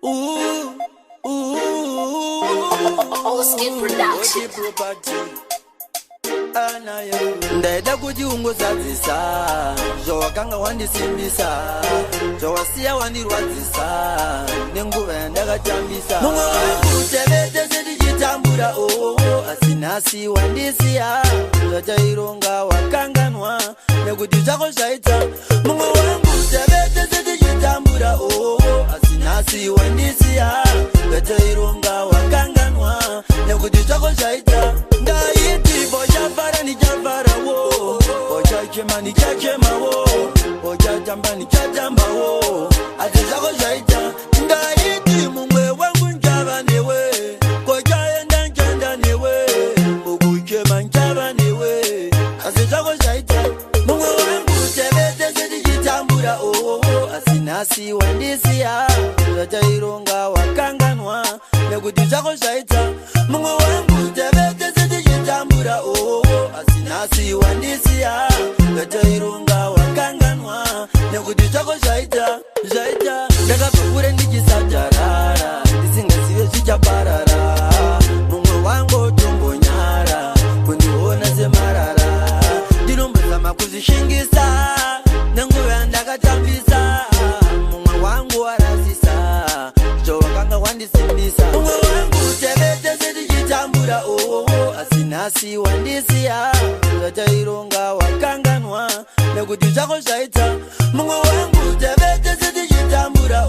Ooh, ooh, Oskin Production. Ndaida kuti ungozadzisa zvawakanga wandisimbisa, zvawasiya wandirwadzisa nenguva yandakatambisa. Mumwe wekutevete setichitambura asi nhasi wandisiya, zvachaironga wakanganwa nekuti zvako zvaita. Mumwe wekutevete setichitambura asi nhasi wandisiya, zvachaironga wakanganwa nekuti zvako zvaita. Ndaiti bochafara nichafara wo, bochachema nichachema wo, bochatamba nichatamba wo, asi zvako zvaita. Ndaiti mumwe wangu nchava newe, kochaenda nchanda newe, ukuchema nchava newe, asi zvako zvaita. Mumwe wangu tevete setichitambura asi nhasi wandisiya, zvachaironga wakanganwa nekuti zvako zvaita. Mumwe wangu tevete setichitambura asi nhasi wandisiya, zvachaironga wakanganwa nekuti zvako zvaita. Ndakabva kure ndichisajarara, ndisingazive zvichaparara. Mumwe wangu tombonyara kundiona semarara, ndinombozama kuzvishingisa nenguva yandakatambisa. Mumwe wangu warasisa zvawakanga wandisimbisa. Mumwe wangu tevete setichitambura asi nhasi wandisiya, zvachaironga wakanganwa nekuti zvako zvaita. Mumwe wangu tevete setichitambura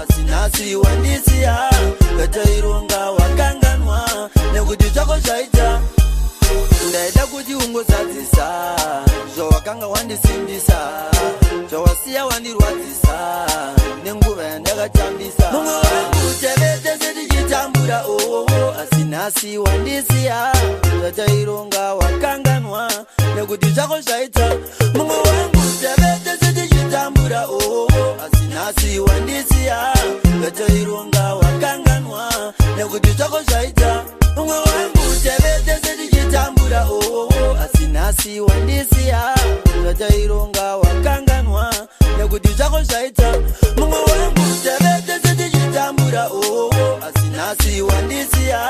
asi nhasi wandisiya, zvachaironga wakanganwa nekuti zvako zvaita. Ndaida kuti ungozadzisa zvawakanga wandisimbisa, zvawasiya wandirwadzisa nenguva yandakatambisa. Mumwe wangu tevete setichitambura asi nhasi wandisiya, zvachaironga wakanganwa nekuti zvako zvaita. Mumwe wangu tevete setichitambura asi nhasi wandisiya, zvachaironga wakanganwa nekuti zvako zvaita. Mumwe wangu tevete setichitambura asi nhasi wandisiya, zvachaironga wakanganwa nekuti zvako zvaita. Mumwe wangu tevete setichitambura asi nhasi wandisiya,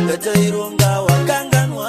zvachaironga wakanganwa